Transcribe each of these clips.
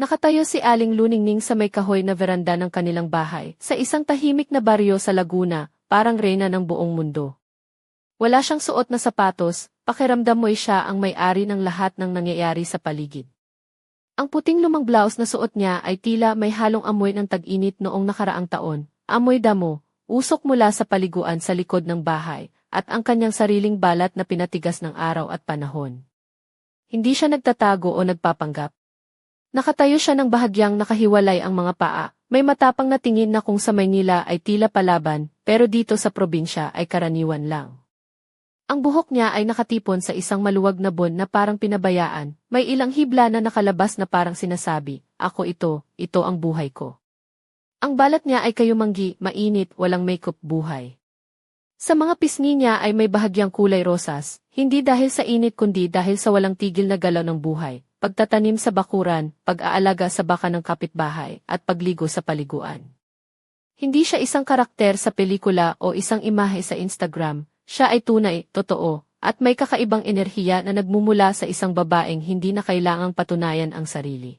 Nakatayo si Aling Luningning sa may kahoy na veranda ng kanilang bahay, sa isang tahimik na baryo sa Laguna, parang reyna ng buong mundo. Wala siyang suot na sapatos, pakiramdam mo'y siya ang may-ari ng lahat ng nangyayari sa paligid. Ang puting lumang blouse na suot niya ay tila may halong amoy ng tag-init noong nakaraang taon, amoy damo, usok mula sa paliguan sa likod ng bahay, at ang kanyang sariling balat na pinatigas ng araw at panahon. Hindi siya nagtatago o nagpapanggap. Nakatayo siya ng bahagyang nakahiwalay ang mga paa, may matapang na tingin na kung sa Maynila ay tila palaban, pero dito sa probinsya ay karaniwan lang. Ang buhok niya ay nakatipon sa isang maluwag na bon na parang pinabayaan, may ilang hibla na nakalabas na parang sinasabi, "Ako ito ang buhay ko." Ang balat niya ay kayumanggi, mainit, walang makeup buhay. Sa mga pisngi niya ay may bahagyang kulay rosas, hindi dahil sa init kundi dahil sa walang tigil na galaw ng buhay, pagtatanim sa bakuran, pag-aalaga sa baka ng kapitbahay, at pagligo sa paliguan. Hindi siya isang karakter sa pelikula o isang imahe sa Instagram, siya ay tunay, totoo, at may kakaibang enerhiya na nagmumula sa isang babaeng hindi na kailangang patunayan ang sarili.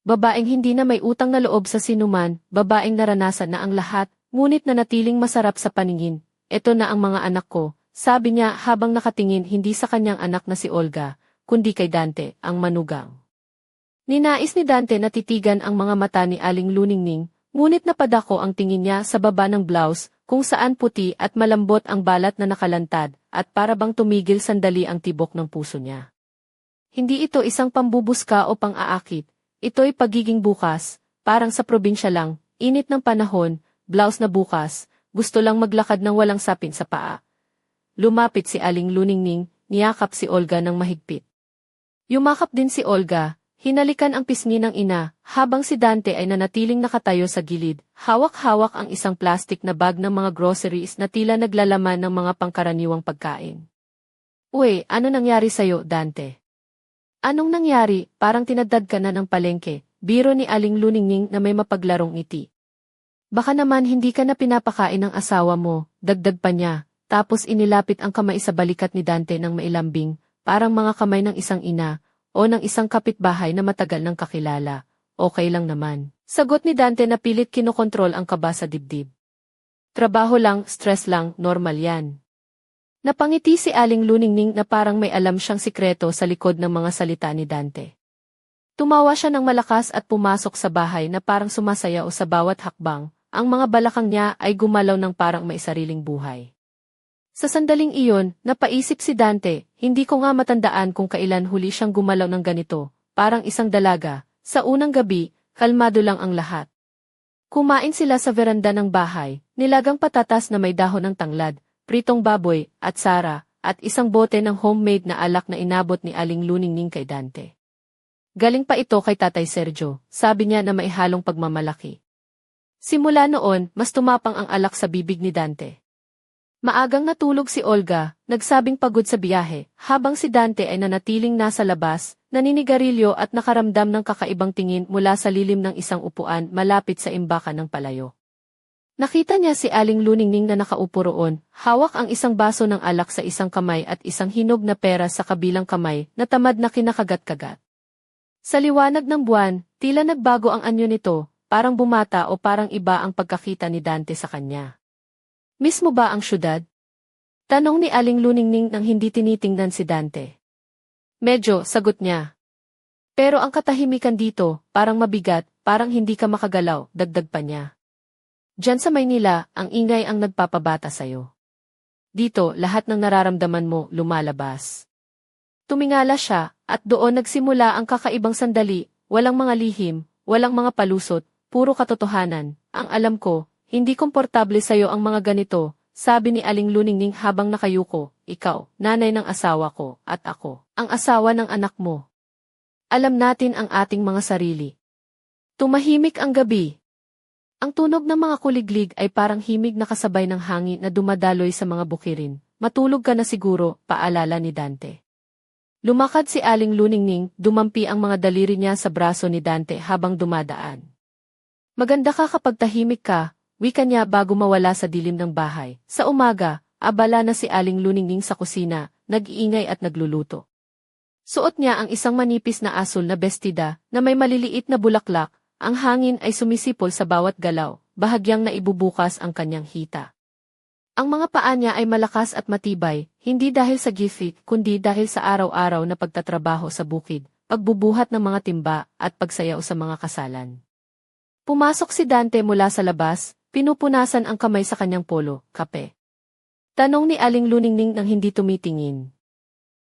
Babaeng hindi na may utang na loob sa sinuman, babaeng naranasan na ang lahat, ngunit nanatiling masarap sa paningin. "Ito na ang mga anak ko," sabi niya habang nakatingin hindi sa kanyang anak na si Olga, kundi kay Dante, ang manugang. Ninais ni Dante na titigan ang mga mata ni Aling Luningning, ngunit napadako ang tingin niya sa baba ng blouse, kung saan puti at malambot ang balat na nakalantad, at para bang tumigil sandali ang tibok ng puso niya. Hindi ito isang pambubuska o pang-aakit, ito'y pagiging bukas, parang sa probinsya lang, init ng panahon, blouse na bukas, gusto lang maglakad ng walang sapin sa paa. Lumapit si Aling Luningning, niyakap si Olga ng mahigpit. Yumakap din si Olga, hinalikan ang pisngi ng ina, habang si Dante ay nanatiling nakatayo sa gilid, hawak-hawak ang isang plastic na bag ng mga groceries na tila naglalaman ng mga pangkaraniwang pagkain. "Uy, ano nangyari sa'yo, Dante?" "Anong nangyari, parang tinadad ka na ng palengke," biro ni Aling Luningning na may mapaglarong ngiti. "Baka naman hindi ka na pinapakain ng asawa mo," dagdag pa niya, tapos inilapit ang kamay sa balikat ni Dante ng mailambing, parang mga kamay ng isang ina, o ng isang kapitbahay na matagal nang kakilala. "Okay lang naman," sagot ni Dante na pilit kinokontrol ang kaba sa dibdib. "Trabaho lang, stress lang, normal yan." Napangiti si Aling Luningning na parang may alam siyang sikreto sa likod ng mga salita ni Dante. Tumawa siya ng malakas at pumasok sa bahay na parang sumasayaw sa bawat hakbang, ang mga balakang niya ay gumalaw ng parang may sariling buhay. Sa sandaling iyon, napaisip si Dante, hindi ko nga matandaan kung kailan huli siyang gumalaw ng ganito, parang isang dalaga. Sa unang gabi, kalmado lang ang lahat. Kumain sila sa veranda ng bahay, nilagang patatas na may dahon ng tanglad, pritong baboy, at sara, at isang bote ng homemade na alak na inabot ni Aling Luningning kay Dante. "Galing pa ito kay Tatay Sergio," sabi niya na may halong pagmamalaki. Simula noon, mas tumapang ang alak sa bibig ni Dante. Maagang natulog si Olga, nagsabing pagod sa biyahe, habang si Dante ay nanatiling nasa labas, naninigarilyo at nakaramdam ng kakaibang tingin mula sa lilim ng isang upuan malapit sa imbakan ng palayo. Nakita niya si Aling Luningning na nakaupo roon, hawak ang isang baso ng alak sa isang kamay at isang hinog na pera sa kabilang kamay na tamad na kinakagat-kagat. Sa liwanag ng buwan, tila nagbago ang anyo nito, parang bumata o parang iba ang pagkakita ni Dante sa kanya. "Mismo ba ang syudad?" tanong ni Aling Luningning nang hindi tinitingnan si Dante. "Medyo," sagot niya. "Pero ang katahimikan dito, parang mabigat, parang hindi ka makagalaw," dagdag pa niya. "Diyan sa Maynila, ang ingay ang nagpapabata sa'yo. Dito, lahat ng nararamdaman mo, lumalabas." Tumingala siya, at doon nagsimula ang kakaibang sandali, walang mga lihim, walang mga palusot, puro katotohanan. "Ang alam ko, hindi komportable sa'yo ang mga ganito," sabi ni Aling Luningning habang nakayuko. "Ikaw, nanay ng asawa ko, at ako, ang asawa ng anak mo. Alam natin ang ating mga sarili." Tumahimik ang gabi. Ang tunog ng mga kuliglig ay parang himig na kasabay ng hangin na dumadaloy sa mga bukirin. "Matulog ka na siguro," paalala ni Dante. Lumakad si Aling Luningning, dumampi ang mga daliri niya sa braso ni Dante habang dumadaan. "Maganda ka kapag tahimik ka," wika niya bago mawala sa dilim ng bahay. Sa umaga, abala na si Aling Luningning sa kusina, nag-iingay at nagluluto. Suot niya ang isang manipis na asul na bestida na may maliliit na bulaklak, ang hangin ay sumisipol sa bawat galaw, bahagyang naibubukas ang kanyang hita. Ang mga paa niya ay malakas at matibay, hindi dahil sa gifit kundi dahil sa araw-araw na pagtatrabaho sa bukid, pagbubuhat ng mga timba at pagsayaw sa mga kasalan. Pumasok si Dante mula sa labas, pinupunasan ang kamay sa kanyang polo, kape. Tanong ni Aling Luningning nang hindi tumitingin.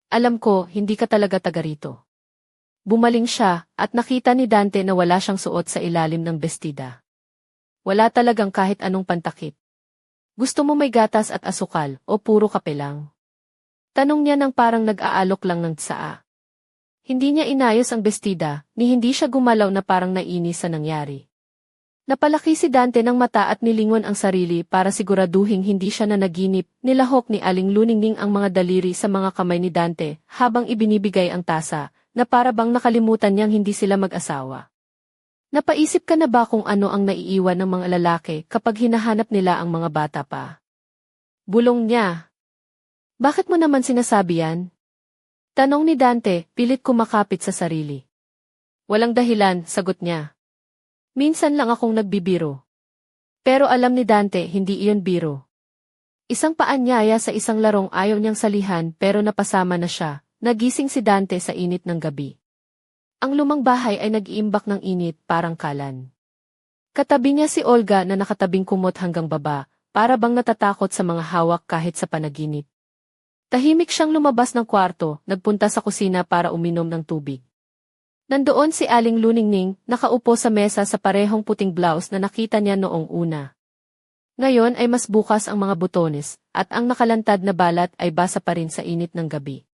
Alam ko, hindi ka talaga taga rito. Bumaling siya, at nakita ni Dante na wala siyang suot sa ilalim ng bestida. Wala talagang kahit anong pantakip. Gusto mo may gatas at asukal, o puro kape lang? Tanong niya nang parang nag-aalok lang ng tsaa. Hindi niya inayos ang bestida, ni hindi siya gumalaw na parang nainis sa nangyari. Napalaki si Dante ng mata at nilingon ang sarili para siguraduhing hindi siya nanaginip. Nilahok ni Aling Luningning ang mga daliri sa mga kamay ni Dante habang ibinibigay ang tasa, na para bang nakalimutan niyang hindi sila mag-asawa. Napaisip ka na ba kung ano ang naiiwan ng mga lalaki kapag hinahanap nila ang mga bata pa? Bulong niya. Bakit mo naman sinasabi yan? Tanong ni Dante, pilit kumakapit sa sarili. Walang dahilan, sagot niya. Minsan lang akong nagbibiro. Pero alam ni Dante hindi iyon biro. Isang paanyaya sa isang larong ayaw niyang salihan pero napasama na siya. Nagising si Dante sa init ng gabi. Ang lumang bahay ay nag-iimbak ng init parang kalan. Katabi niya si Olga na nakatabing kumot hanggang baba, para bang natatakot sa mga hawak kahit sa panaginip. Tahimik siyang lumabas ng kwarto, nagpunta sa kusina para uminom ng tubig. Nandoon si Aling Luningning, nakaupo sa mesa sa parehong puting blouse na nakita niya noong una. Ngayon ay mas bukas ang mga butones, at ang nakalantad na balat ay basa pa rin sa init ng gabi.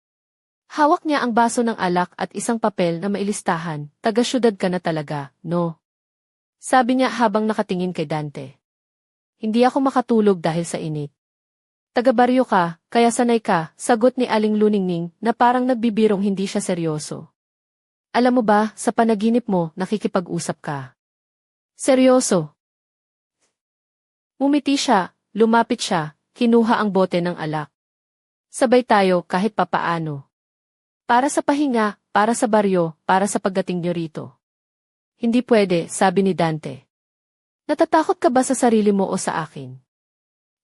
Hawak niya ang baso ng alak at isang papel na mailistahan, taga-syudad ka na talaga, no? Sabi niya habang nakatingin kay Dante. Hindi ako makatulog dahil sa init. Taga-baryo ka, kaya sanay ka, sagot ni Aling Luningning na parang nagbibirong hindi siya seryoso. Alam mo ba, sa panaginip mo, nakikipag-usap ka. Seryoso. Mumiti siya, lumapit siya, kinuha ang bote ng alak. Sabay tayo kahit papaano. Para sa pahinga, para sa baryo, para sa pagdating niyo rito. Hindi pwede, sabi ni Dante. Natatakot ka ba sa sarili mo o sa akin?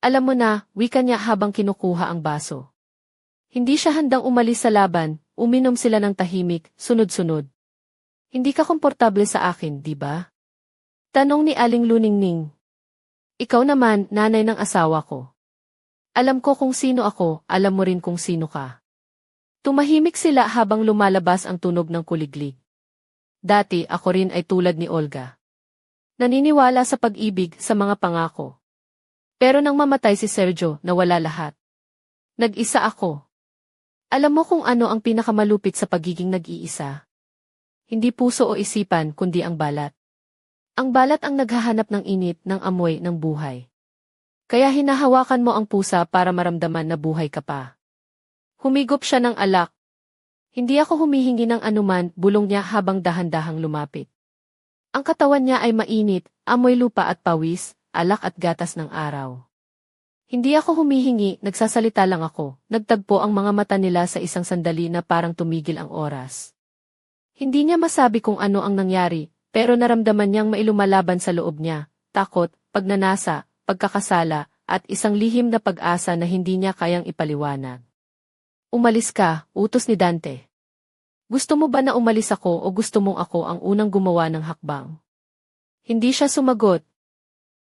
Alam mo na, wika niya habang kinukuha ang baso. Hindi siya handang umalis sa laban. Uminom sila ng tahimik, sunod-sunod. Hindi ka komportable sa akin, di ba? Tanong ni Aling Luningning. Ikaw naman, nanay ng asawa ko. Alam ko kung sino ako, alam mo rin kung sino ka. Tumahimik sila habang lumalabas ang tunog ng kuliglig. Dati ako rin ay tulad ni Olga. Naniniwala sa pag-ibig sa mga pangako. Pero nang mamatay si Sergio, nawala lahat. Nag-isa ako. Alam mo kung ano ang pinakamalupit sa pagiging nag-iisa? Hindi puso o isipan kundi ang balat. Ang balat ang naghahanap ng init, ng amoy, ng buhay. Kaya hinahawakan mo ang pusa para maramdaman na buhay ka pa. Humigop siya ng alak. Hindi ako humihingi ng anuman, bulong niya habang dahan-dahang lumapit. Ang katawan niya ay mainit, amoy lupa at pawis, alak at gatas ng araw. Hindi ako humihingi, nagsasalita lang ako. Nagtagpo ang mga mata nila sa isang sandali na parang tumigil ang oras. Hindi niya masabi kung ano ang nangyari, pero naramdaman niyang mailumalaban sa loob niya, takot, pagnanasa, pagkakasala, at isang lihim na pag-asa na hindi niya kayang ipaliwanag. Umalis ka, utos ni Dante. Gusto mo ba na umalis ako o gusto mong ako ang unang gumawa ng hakbang? Hindi siya sumagot.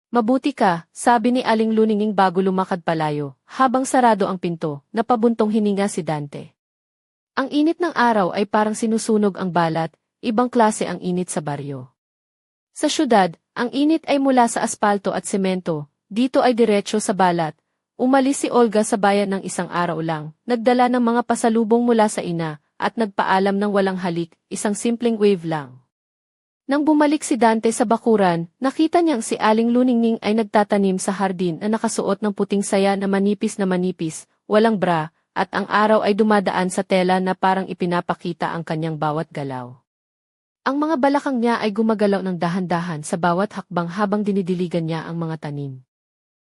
Mabuti ka, sabi ni Aling Luningning bago lumakad palayo, habang sarado ang pinto, napabuntong hininga si Dante. Ang init ng araw ay parang sinusunog ang balat, ibang klase ang init sa baryo. Sa syudad, ang init ay mula sa aspalto at semento, dito ay diretso sa balat. Umalis si Olga sa bayan ng isang araw lang, nagdala ng mga pasalubong mula sa ina, at nagpaalam ng walang halik, isang simpleng wave lang. Nang bumalik si Dante sa bakuran, nakita niyang si Aling Luningning ay nagtatanim sa hardin na nakasuot ng puting saya na manipis, walang bra, at ang araw ay dumadaan sa tela na parang ipinapakita ang kanyang bawat galaw. Ang mga balakang niya ay gumagalaw ng dahan-dahan sa bawat hakbang habang dinidiligan niya ang mga tanim.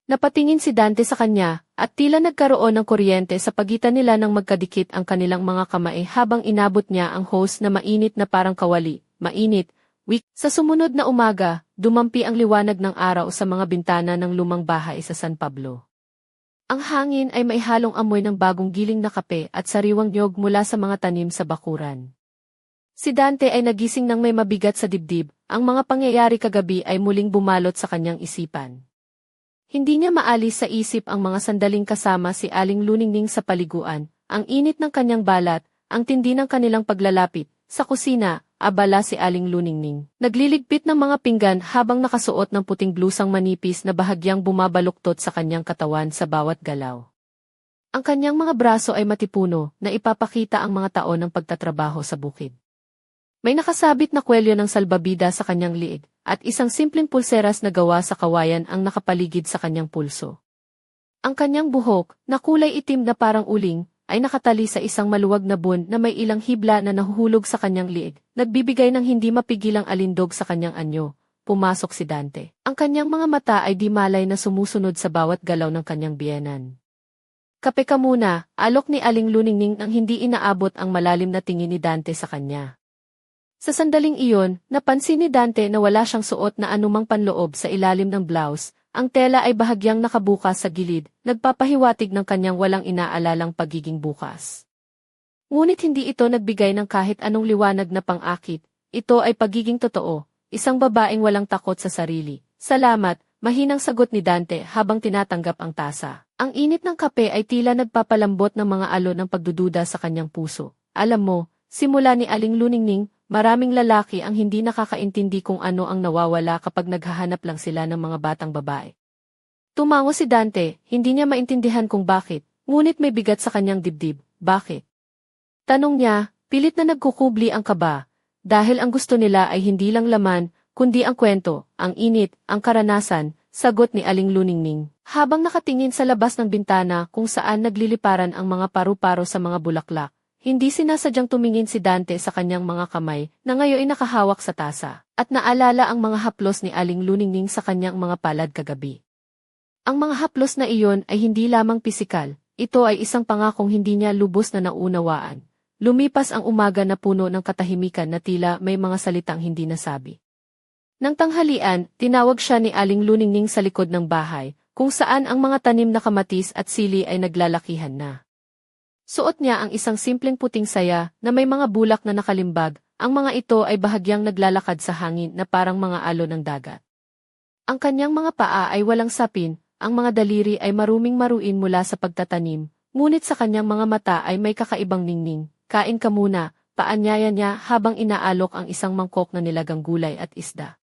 Napatingin si Dante sa kanya, at tila nagkaroon ng kuryente sa pagitan nila nang magkadikit ang kanilang mga kamay habang inabot niya ang hose na mainit na parang kawali. Mainit, weak. Sa sumunod na umaga, dumampi ang liwanag ng araw sa mga bintana ng lumang bahay sa San Pablo. Ang hangin ay may halong amoy ng bagong giling na kape at sariwang niyog mula sa mga tanim sa bakuran. Si Dante ay nagising nang may mabigat sa dibdib, ang mga pangyayari kagabi ay muling bumalot sa kanyang isipan. Hindi niya maalis sa isip ang mga sandaling kasama si Aling Luningning sa paliguan, ang init ng kanyang balat, ang tindi ng kanilang paglalapit. Sa kusina, abala si Aling Luningning. Nagliligpit ng mga pinggan habang nakasuot ng puting blusang manipis na bahagyang bumabaluktot sa kanyang katawan sa bawat galaw. Ang kanyang mga braso ay matipuno na ipapakita ang mga taon ng pagtatrabaho sa bukid. May nakasabit na kwelyo ng salbabida sa kanyang liig, at isang simpleng pulseras na gawa sa kawayan ang nakapaligid sa kanyang pulso. Ang kanyang buhok, na kulay itim na parang uling, ay nakatali sa isang maluwag na bun na may ilang hibla na nahuhulog sa kanyang liig, nagbibigay ng hindi mapigilang alindog sa kanyang anyo. Pumasok si Dante. Ang kanyang mga mata ay di malay na sumusunod sa bawat galaw ng kanyang biyenan. Kape ka muna, alok ni Aling Luningning nang hindi inaabot ang malalim na tingin ni Dante sa kanya. Sa sandaling iyon, napansin ni Dante na wala siyang suot na anumang panloob sa ilalim ng blouse, ang tela ay bahagyang nakabukas sa gilid, nagpapahiwatig ng kanyang walang inaalalang pagiging bukas. Ngunit hindi ito nagbigay ng kahit anong liwanag na pang-akit, ito ay pagiging totoo, isang babaeng walang takot sa sarili. Salamat, mahinang sagot ni Dante habang tinatanggap ang tasa. Ang init ng kape ay tila nagpapalambot ng mga alon ng pagdududa sa kanyang puso. Alam mo, simula ni Aling Luningning, maraming lalaki ang hindi nakakaintindi kung ano ang nawawala kapag naghahanap lang sila ng mga batang babae. Tumango si Dante, hindi niya maintindihan kung bakit, ngunit may bigat sa kanyang dibdib. Bakit? Tanong niya, pilit na nagkukubli ang kaba, dahil ang gusto nila ay hindi lang laman, kundi ang kwento, ang init, ang karanasan, sagot ni Aling Luningning. Habang nakatingin sa labas ng bintana kung saan nagliliparan ang mga paru-paro sa mga bulaklak, hindi sinasadyang tumingin si Dante sa kanyang mga kamay na ngayon ay nakahawak sa tasa, at naalala ang mga haplos ni Aling Luningning sa kanyang mga palad kagabi. Ang mga haplos na iyon ay hindi lamang pisikal, ito ay isang pangakong hindi niya lubos na naunawaan. Lumipas ang umaga na puno ng katahimikan na tila may mga salitang hindi nasabi. Nang tanghalian, tinawag siya ni Aling Luningning sa likod ng bahay, kung saan ang mga tanim na kamatis at sili ay naglalakihan na. Suot niya ang isang simpleng puting saya na may mga bulak na nakalimbag, ang mga ito ay bahagyang naglalakad sa hangin na parang mga alon ng dagat. Ang kanyang mga paa ay walang sapin, ang mga daliri ay maruming-maruin mula sa pagtatanim, ngunit sa kanyang mga mata ay may kakaibang ningning. Kain ka muna, paanyaya niya habang inaalok ang isang mangkok na nilagang gulay at isda.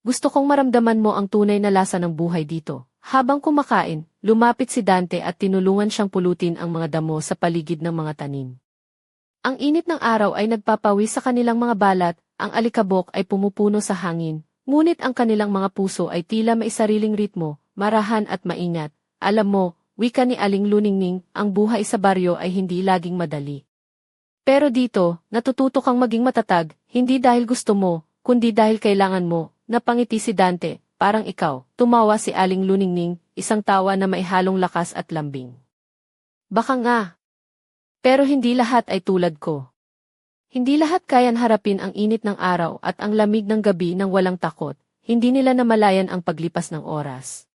Gusto kong maramdaman mo ang tunay na lasa ng buhay dito. Habang kumakain, lumapit si Dante at tinulungan siyang pulutin ang mga damo sa paligid ng mga tanim. Ang init ng araw ay nagpapawis sa kanilang mga balat, ang alikabok ay pumupuno sa hangin, ngunit ang kanilang mga puso ay tila may sariling ritmo, marahan at maingat. Alam mo, wika ni Aling Luningning, ang buhay sa baryo ay hindi laging madali. Pero dito, natututo kang maging matatag, hindi dahil gusto mo, kundi dahil kailangan mo. Napangiti si Dante. Parang ikaw, tumawa si Aling Luningning, isang tawa na may halong lakas at lambing. Baka nga. Pero hindi lahat ay tulad ko. Hindi lahat kayan harapin ang init ng araw at ang lamig ng gabi ng walang takot, hindi nila namalayan ang paglipas ng oras.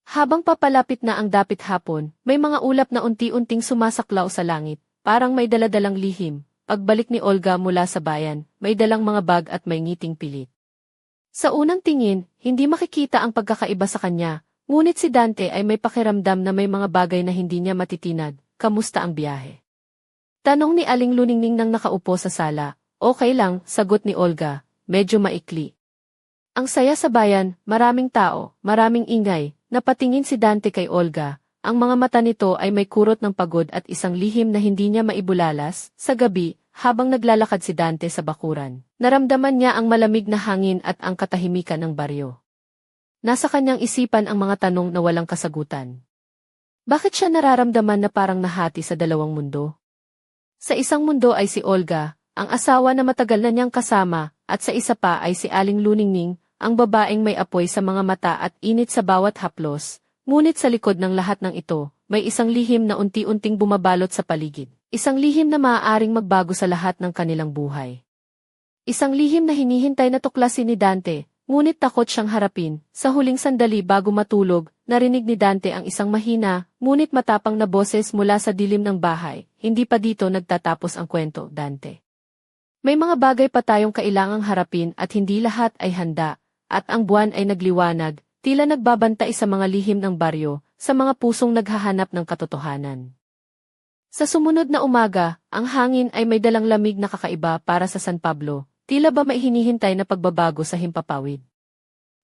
Habang papalapit na ang dapit hapon, may mga ulap na unti-unting sumasaklaw sa langit, parang may daladalang lihim. Pagbalik ni Olga mula sa bayan, may dalang mga bag at may ngiting pilit. Sa unang tingin, hindi makikita ang pagkakaiba sa kanya, ngunit si Dante ay may pakiramdam na may mga bagay na hindi niya matitinag. Kamusta ang biyahe? Tanong ni Aling Luningning nang nakaupo sa sala. Okay lang, sagot ni Olga, medyo maikli. Ang saya sa bayan, maraming tao, maraming ingay. Napatingin si Dante kay Olga, ang mga mata nito ay may kurot ng pagod at isang lihim na hindi niya maibulalas. Sa gabi, habang naglalakad si Dante sa bakuran, naramdaman niya ang malamig na hangin at ang katahimikan ng baryo. Nasa kanyang isipan ang mga tanong na walang kasagutan. Bakit siya nararamdaman na parang nahati sa dalawang mundo? Sa isang mundo ay si Olga, ang asawa na matagal na niyang kasama, at sa isa pa ay si Aling Luningning, ang babaeng may apoy sa mga mata at init sa bawat haplos, ngunit sa likod ng lahat ng ito, may isang lihim na unti-unting bumabalot sa paligid. Isang lihim na maaaring magbago sa lahat ng kanilang buhay. Isang lihim na hinihintay na tuklasin ni Dante, ngunit takot siyang harapin. Sa huling sandali bago matulog, narinig ni Dante ang isang mahina, ngunit matapang na boses mula sa dilim ng bahay. Hindi pa dito nagtatapos ang kwento, Dante. May mga bagay pa tayong kailangang harapin at hindi lahat ay handa, at ang buwan ay nagliwanag, tila nagbabantay sa mga lihim ng baryo, sa mga pusong naghahanap ng katotohanan. Sa sumunod na umaga, ang hangin ay may dalang lamig na kakaiba para sa San Pablo, tila ba may hinihintay na pagbabago sa himpapawid.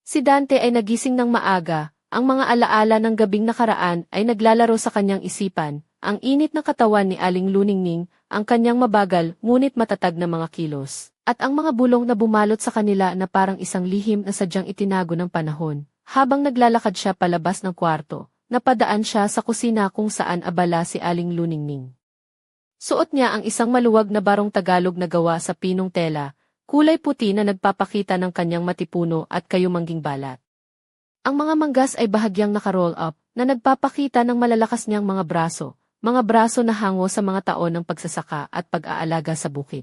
Si Dante ay nagising ng maaga, ang mga alaala ng gabing nakaraan ay naglalaro sa kanyang isipan, ang init ng katawan ni Aling Luningning, ang kanyang mabagal ngunit matatag na mga kilos, at ang mga bulong na bumalot sa kanila na parang isang lihim na sadyang itinago ng panahon. Habang naglalakad siya palabas ng kwarto, napadaan siya sa kusina kung saan abala si Aling Luningning. Suot niya ang isang maluwag na barong Tagalog na gawa sa pinong tela, kulay puti na nagpapakita ng kanyang matipuno at kayumangging balat. Ang mga manggas ay bahagyang naka-roll up, na nagpapakita ng malalakas niyang mga braso na hango sa mga taon ng pagsasaka at pag-aalaga sa bukid.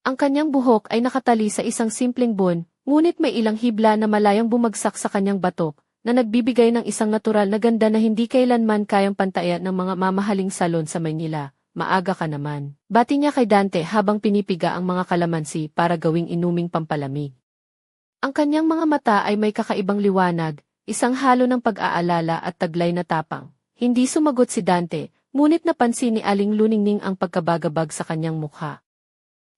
Ang kanyang buhok ay nakatali sa isang simpleng bun, ngunit may ilang hibla na malayang bumagsak sa kanyang batok, na nagbibigay ng isang natural na ganda na hindi kailanman kayang pantayan ng mga mamahaling salon sa Maynila. Maaga ka naman. Bati niya kay Dante habang pinipiga ang mga kalamansi para gawing inuming pampalamig. Ang kanyang mga mata ay may kakaibang liwanag, isang halo ng pag-aalala at taglay na tapang. Hindi sumagot si Dante, ngunit napansin ni Aling Luningning ang pagkabagabag sa kanyang mukha.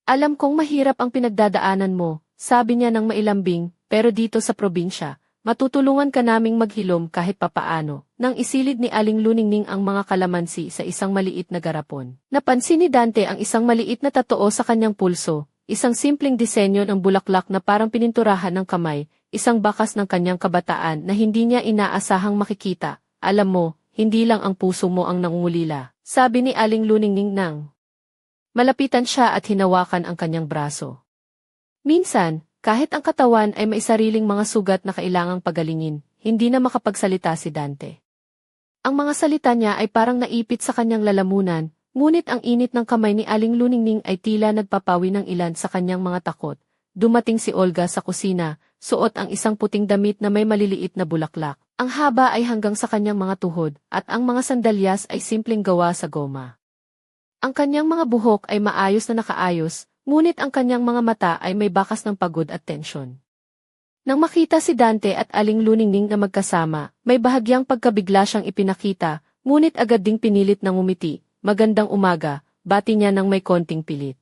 Alam kong mahirap ang pinagdadaanan mo, sabi niya ng mailambing, pero dito sa probinsya, matutulungan ka naming maghilom kahit papaano. Nang isilid ni Aling Luningning ang mga kalamansi sa isang maliit na garapon. Napansin ni Dante ang isang maliit na tatoo sa kanyang pulso, isang simpleng disenyo ng bulaklak na parang pininturahan ng kamay, isang bakas ng kanyang kabataan na hindi niya inaasahang makikita. Alam mo, hindi lang ang puso mo ang nangungulila, sabi ni Aling Luningning nang malapitan siya at hinawakan ang kanyang braso. Minsan, kahit ang katawan ay may sariling mga sugat na kailangang pagalingin, hindi na makapagsalita si Dante. Ang mga salita niya ay parang naipit sa kanyang lalamunan, ngunit ang init ng kamay ni Aling Luningning ay tila nagpapawi ng ilan sa kanyang mga takot. Dumating si Olga sa kusina, suot ang isang puting damit na may maliliit na bulaklak. Ang haba ay hanggang sa kanyang mga tuhod, at ang mga sandalyas ay simpleng gawa sa goma. Ang kanyang mga buhok ay maayos na nakaayos, ngunit ang kanyang mga mata ay may bakas ng pagod at tensyon. Nang makita si Dante at Aling Luningning na magkasama, may bahagyang pagkabigla siyang ipinakita, ngunit agad ding pinilit ng umiti. Magandang umaga, bati niya ng may konting pilit.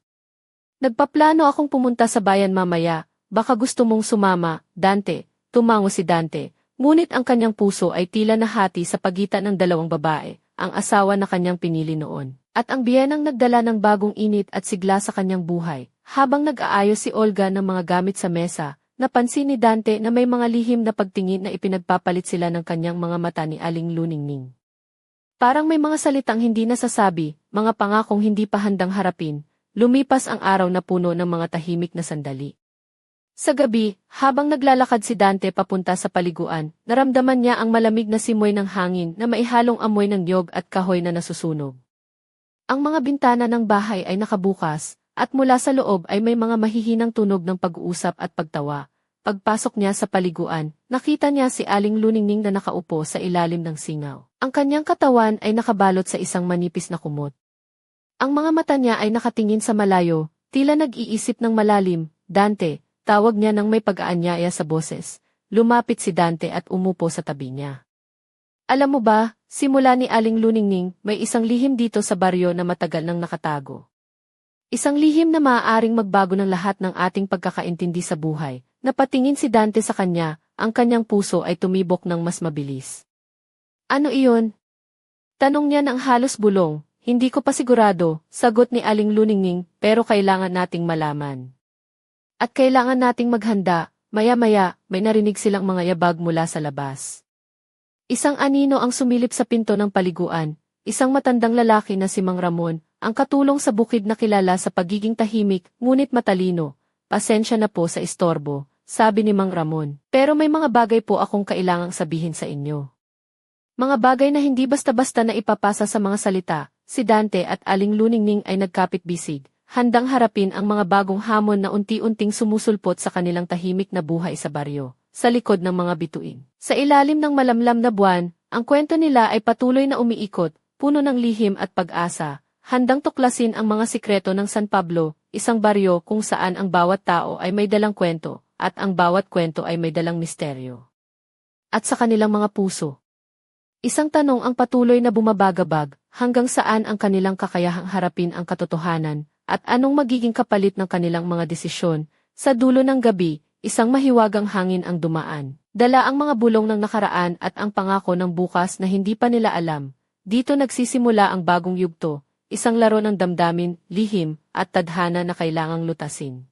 Nagpaplano akong pumunta sa bayan mamaya, baka gusto mong sumama, Dante, tumango si Dante, ngunit ang kanyang puso ay tila nahati sa pagitan ng dalawang babae, ang asawa na kanyang pinili noon, at ang biyenang nagdala ng bagong init at sigla sa kanyang buhay. Habang nag-aayos si Olga ng mga gamit sa mesa, napansin ni Dante na may mga lihim na pagtingin na ipinagpapalit sila ng kanyang mga mata ni Aling Luningning. Parang may mga salitang hindi nasasabi, mga pangakong hindi pa handang harapin. Lumipas ang araw na puno ng mga tahimik na sandali. Sa gabi, habang naglalakad si Dante papunta sa paliguan, naramdaman niya ang malamig na simoy ng hangin na maihalong amoy ng niyog at kahoy na nasusunog. Ang mga bintana ng bahay ay nakabukas, at mula sa loob ay may mga mahihinang tunog ng pag-uusap at pagtawa. Pagpasok niya sa paliguan, nakita niya si Aling Luningning na nakaupo sa ilalim ng singaw. Ang kanyang katawan ay nakabalot sa isang manipis na kumot. Ang mga mata niya ay nakatingin sa malayo, tila nag-iisip ng malalim. Dante, tawag niya nang may pag-aanyaya sa boses. Lumapit si Dante at umupo sa tabi niya. Alam mo ba, simula ni Aling Luningning, may isang lihim dito sa baryo na matagal nang nakatago. Isang lihim na maaaring magbago ng lahat ng ating pagkakaintindi sa buhay. Napatingin si Dante sa kanya, ang kanyang puso ay tumibok ng mas mabilis. Ano iyon? Tanong niya ng halos bulong. Hindi ko pa sigurado, sagot ni Aling Luningning, pero kailangan nating malaman. At kailangan nating maghanda, maya-maya, may narinig silang mga yabag mula sa labas. Isang anino ang sumilip sa pinto ng paliguan, isang matandang lalaki na si Mang Ramon, ang katulong sa bukid na kilala sa pagiging tahimik, ngunit matalino. Pasensya na po sa istorbo, sabi ni Mang Ramon, pero may mga bagay po akong kailangang sabihin sa inyo. Mga bagay na hindi basta-basta na ipapasa sa mga salita, si Dante at Aling Luningning ay nagkapit-bisig, handang harapin ang mga bagong hamon na unti-unting sumusulpot sa kanilang tahimik na buhay sa baryo, sa likod ng mga bituin. Sa ilalim ng malamlam na buwan, ang kwento nila ay patuloy na umiikot, puno ng lihim at pag-asa, handang tuklasin ang mga sikreto ng San Pablo, isang baryo kung saan ang bawat tao ay may dalang kwento, at ang bawat kwento ay may dalang misteryo. At sa kanilang mga puso, isang tanong ang patuloy na bumabagabag, hanggang saan ang kanilang kakayahang harapin ang katotohanan, at anong magiging kapalit ng kanilang mga desisyon. Sa dulo ng gabi, isang mahiwagang hangin ang dumaan. Dala ang mga bulong ng nakaraan at ang pangako ng bukas na hindi pa nila alam. Dito nagsisimula ang bagong yugto, isang laro ng damdamin, lihim, at tadhana na kailangang lutasin.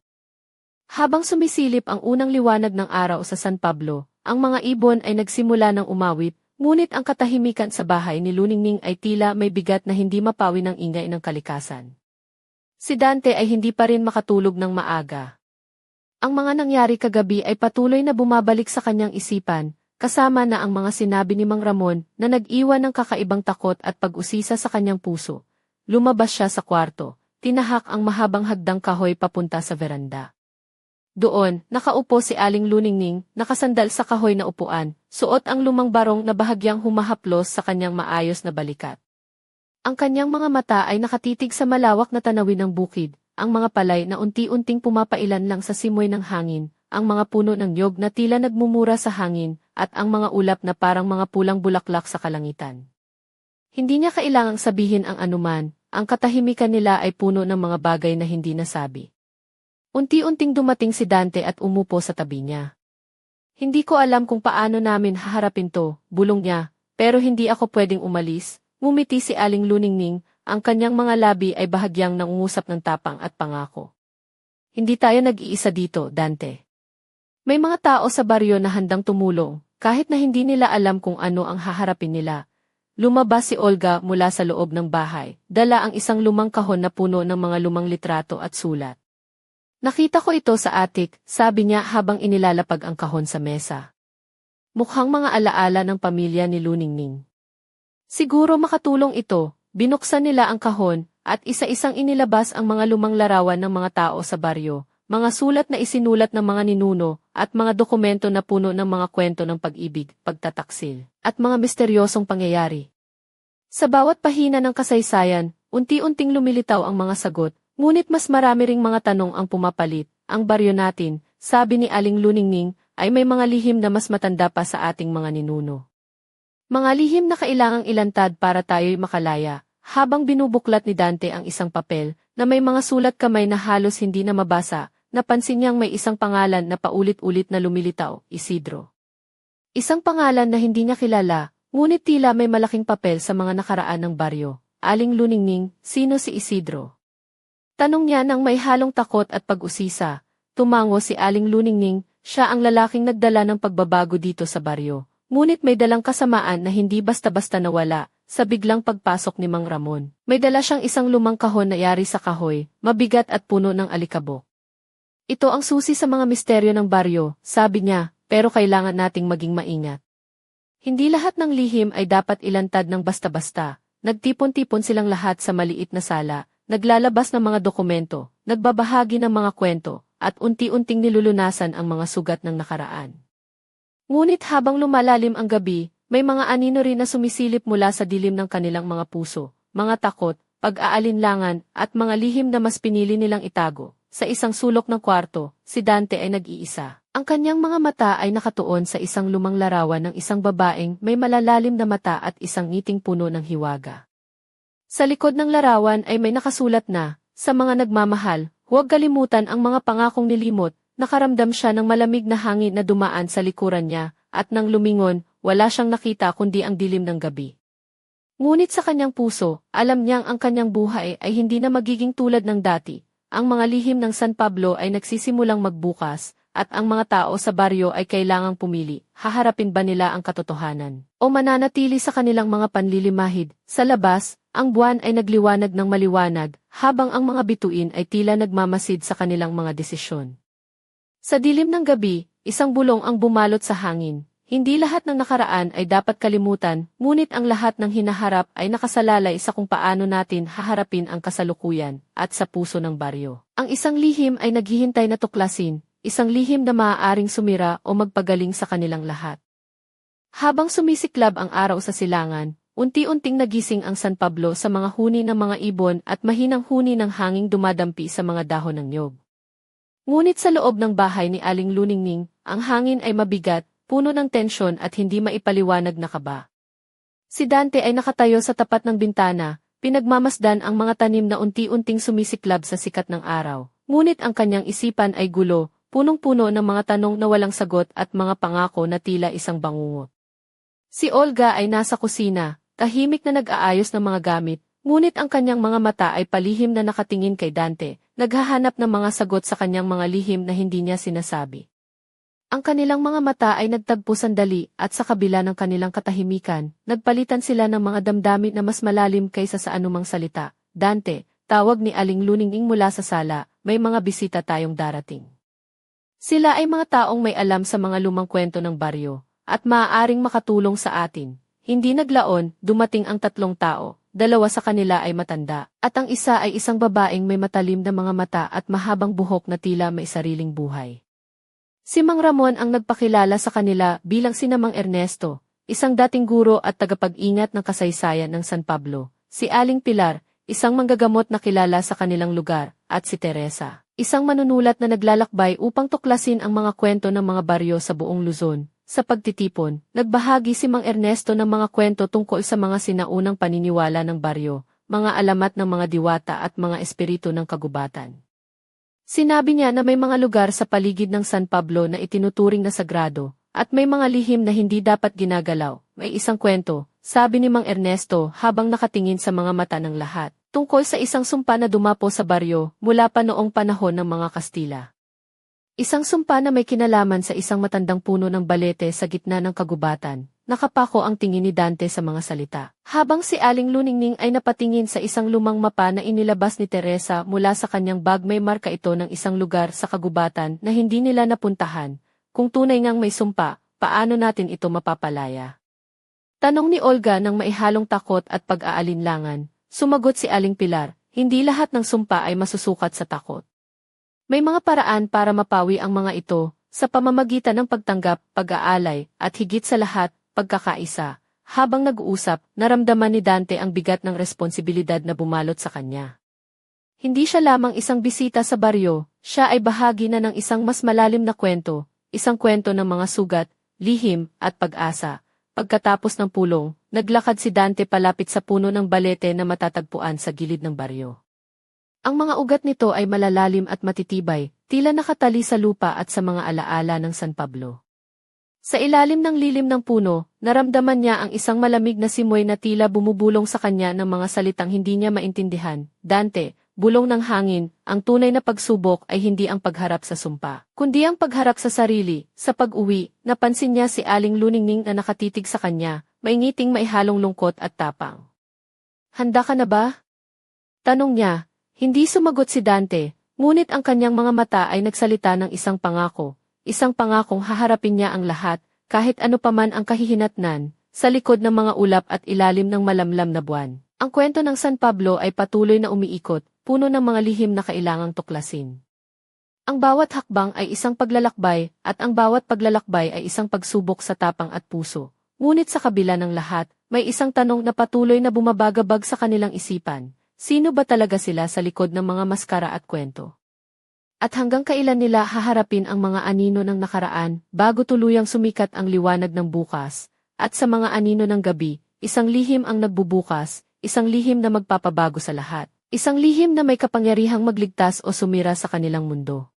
Habang sumisilip ang unang liwanag ng araw sa San Pablo, ang mga ibon ay nagsimula ng umawit, ngunit ang katahimikan sa bahay ni Luningning ay tila may bigat na hindi mapawi ng ingay ng kalikasan. Si Dante ay hindi pa rin makatulog ng maaga. Ang mga nangyari kagabi ay patuloy na bumabalik sa kanyang isipan, kasama na ang mga sinabi ni Mang Ramon na nag-iwan ng kakaibang takot at pag-usisa sa kanyang puso. Lumabas siya sa kwarto, tinahak ang mahabang hagdang kahoy papunta sa veranda. Doon, nakaupo si Aling Luningning, nakasandal sa kahoy na upuan, suot ang lumang barong na bahagyang humahaplos sa kanyang maayos na balikat. Ang kanyang mga mata ay nakatitig sa malawak na tanawin ng bukid, ang mga palay na unti-unting pumapailan lang sa simoy ng hangin, ang mga puno ng niyog na tila nagmumura sa hangin, at ang mga ulap na parang mga pulang bulaklak sa kalangitan. Hindi niya kailangang sabihin ang anuman, ang katahimikan nila ay puno ng mga bagay na hindi nasabi. Unti-unting dumating si Dante at umupo sa tabi niya. Hindi ko alam kung paano namin haharapin to, bulong niya, pero hindi ako pwedeng umalis. Ngumiti si Aling Luningning, ang kanyang mga labi ay bahagyang nangungusap ng tapang at pangako. Hindi tayo nag-iisa dito, Dante. May mga tao sa baryo na handang tumulong, kahit na hindi nila alam kung ano ang haharapin nila. Lumabas si Olga mula sa loob ng bahay, dala ang isang lumang kahon na puno ng mga lumang litrato at sulat. Nakita ko ito sa atik, sabi niya habang inilalapag ang kahon sa mesa. Mukhang mga alaala ng pamilya ni Luningning. Siguro makatulong ito, binuksan nila ang kahon, at isa-isang inilabas ang mga lumang larawan ng mga tao sa baryo, mga sulat na isinulat ng mga ninuno, at mga dokumento na puno ng mga kwento ng pag-ibig, pagtataksil, at mga misteryosong pangyayari. Sa bawat pahina ng kasaysayan, unti-unting lumilitaw ang mga sagot, ngunit mas marami ring mga tanong ang pumapalit. Ang baryo natin, sabi ni Aling Luningning, ay may mga lihim na mas matanda pa sa ating mga ninuno. Mga lihim na kailangang ilantad para tayo'y makalaya, habang binubuklat ni Dante ang isang papel, na may mga sulat kamay na halos hindi na mabasa, napansin niyang may isang pangalan na paulit-ulit na lumilitaw, Isidro. Isang pangalan na hindi niya kilala, ngunit tila may malaking papel sa mga nakaraan ng baryo. Aling Luningning, sino si Isidro? Tanong niya nang may halong takot at pag-usisa. Tumango si Aling Luningning, siya ang lalaking nagdala ng pagbabago dito sa baryo. Ngunit may dalang kasamaan na hindi basta-basta nawala, sa biglang pagpasok ni Mang Ramon. May dala siyang isang lumang kahon na yari sa kahoy, mabigat at puno ng alikabok. Ito ang susi sa mga misteryo ng baryo, sabi niya, pero kailangan nating maging maingat. Hindi lahat ng lihim ay dapat ilantad ng basta-basta. Nagtipon-tipon silang lahat sa maliit na sala, naglalabas ng mga dokumento, nagbabahagi ng mga kwento, at unti-unting nilulunasan ang mga sugat ng nakaraan. Ngunit habang lumalalim ang gabi, may mga anino rin na sumisilip mula sa dilim ng kanilang mga puso, mga takot, pag-aalinlangan, at mga lihim na mas pinili nilang itago. Sa isang sulok ng kwarto, si Dante ay nag-iisa. Ang kanyang mga mata ay nakatuon sa isang lumang larawan ng isang babaeng may malalalim na mata at isang ngiting puno ng hiwaga. Sa likod ng larawan ay may nakasulat na, sa mga nagmamahal, huwag kalimutan ang mga pangakong nilimot. Nakaramdam siya ng malamig na hangin na dumaan sa likuran niya, at nang lumingon, wala siyang nakita kundi ang dilim ng gabi. Ngunit sa kanyang puso, alam niyang ang kanyang buhay ay hindi na magiging tulad ng dati. Ang mga lihim ng San Pablo ay nagsisimulang magbukas, at ang mga tao sa baryo ay kailangang pumili, haharapin ba nila ang katotohanan, o mananatili sa kanilang mga panlilimahid. Sa labas, ang buwan ay nagliwanag ng maliwanag, habang ang mga bituin ay tila nagmamasid sa kanilang mga desisyon. Sa dilim ng gabi, isang bulong ang bumalot sa hangin, hindi lahat ng nakaraan ay dapat kalimutan, ngunit ang lahat ng hinaharap ay nakasalalay sa kung paano natin haharapin ang kasalukuyan at sa puso ng baryo. Ang isang lihim ay naghihintay na tuklasin, isang lihim na maaaring sumira o magpagaling sa kanilang lahat. Habang sumisiklab ang araw sa silangan, unti-unting nagising ang San Pablo sa mga huni ng mga ibon at mahinang huni ng hanging dumadampi sa mga dahon ng niyog. Ngunit sa loob ng bahay ni Aling Luningning, ang hangin ay mabigat, puno ng tensyon at hindi maipaliwanag na kaba. Si Dante ay nakatayo sa tapat ng bintana, pinagmamasdan ang mga tanim na unti-unting sumisiklab sa sikat ng araw. Ngunit ang kanyang isipan ay gulo, punong-puno ng mga tanong na walang sagot at mga pangako na tila isang bangungot. Si Olga ay nasa kusina, tahimik na nag-aayos ng mga gamit, ngunit ang kanyang mga mata ay palihim na nakatingin kay Dante, naghahanap ng mga sagot sa kanyang mga lihim na hindi niya sinasabi. Ang kanilang mga mata ay nagtagpo sandali at sa kabila ng kanilang katahimikan, nagpalitan sila ng mga damdamin na mas malalim kaysa sa anumang salita. Dante, tawag ni Aling Luningning mula sa sala, may mga bisita tayong darating. Sila ay mga taong may alam sa mga lumang kwento ng baryo, at maaaring makatulong sa atin. Hindi naglaon, dumating ang 3 tao, 2 sa kanila ay matanda, at ang isa ay isang babaeng may matalim na mga mata at mahabang buhok na tila may sariling buhay. Si Mang Ramon ang nagpakilala sa kanila bilang si Mang Ernesto, isang dating guro at tagapag-ingat ng kasaysayan ng San Pablo, si Aling Pilar, isang manggagamot na kilala sa kanilang lugar, at si Teresa, isang manunulat na naglalakbay upang tuklasin ang mga kwento ng mga baryo sa buong Luzon. Sa pagtitipon, nagbahagi si Mang Ernesto ng mga kwento tungkol sa mga sinaunang paniniwala ng baryo, mga alamat ng mga diwata at mga espiritu ng kagubatan. Sinabi niya na may mga lugar sa paligid ng San Pablo na itinuturing na sagrado, at may mga lihim na hindi dapat ginagalaw. May isang kwento, sabi ni Mang Ernesto habang nakatingin sa mga mata ng lahat, tungkol sa isang sumpa na dumapo sa baryo mula pa noong panahon ng mga Kastila. Isang sumpa na may kinalaman sa isang matandang puno ng balete sa gitna ng kagubatan. Nakapako ang tingin ni Dante sa mga salita. Habang si Aling Luningning ay napatingin sa isang lumang mapa na inilabas ni Teresa mula sa kanyang bag, may marka ito ng isang lugar sa kagubatan na hindi nila napuntahan. Kung tunay ngang may sumpa, paano natin ito mapapalaya? Tanong ni Olga nang maihalong takot at pag-aalinlangan. Sumagot si Aling Pilar, hindi lahat ng sumpa ay masusukat sa takot. May mga paraan para mapawi ang mga ito, sa pamamagitan ng pagtanggap, pag-aalay, at higit sa lahat, pagkakaisa. Habang nag-uusap, naramdaman ni Dante ang bigat ng responsibilidad na bumalot sa kanya. Hindi siya lamang isang bisita sa baryo, siya ay bahagi na ng isang mas malalim na kwento, isang kwento ng mga sugat, lihim, at pag-asa. Pagkatapos ng pulong, naglakad si Dante palapit sa puno ng balete na matatagpuan sa gilid ng baryo. Ang mga ugat nito ay malalalim at matitibay, tila nakatali sa lupa at sa mga alaala ng San Pablo. Sa ilalim ng lilim ng puno, naramdaman niya ang isang malamig na simoy na tila bumubulong sa kanya ng mga salitang hindi niya maintindihan. Dante, bulong ng hangin, ang tunay na pagsubok ay hindi ang pagharap sa sumpa, kundi ang pagharap sa sarili. Sa pag-uwi, napansin niya si Aling Luningning na nakatitig sa kanya, may ngiting maihalong lungkot at tapang. Handa ka na ba? Tanong niya. Hindi sumagot si Dante, ngunit ang kanyang mga mata ay nagsalita ng isang pangakong haharapin niya ang lahat, kahit ano paman ang kahihinatnan, sa likod ng mga ulap at ilalim ng malamlam na buwan. Ang kwento ng San Pablo ay patuloy na umiikot, puno ng mga lihim na kailangang tuklasin. Ang bawat hakbang ay isang paglalakbay, at ang bawat paglalakbay ay isang pagsubok sa tapang at puso. Ngunit sa kabila ng lahat, may isang tanong na patuloy na bumabagabag sa kanilang isipan. Sino ba talaga sila sa likod ng mga maskara at kwento? At hanggang kailan nila haharapin ang mga anino ng nakaraan bago tuluyang sumikat ang liwanag ng bukas? At sa mga anino ng gabi, isang lihim ang nagbubukas, isang lihim na magpapabago sa lahat, isang lihim na may kapangyarihang magligtas o sumira sa kanilang mundo.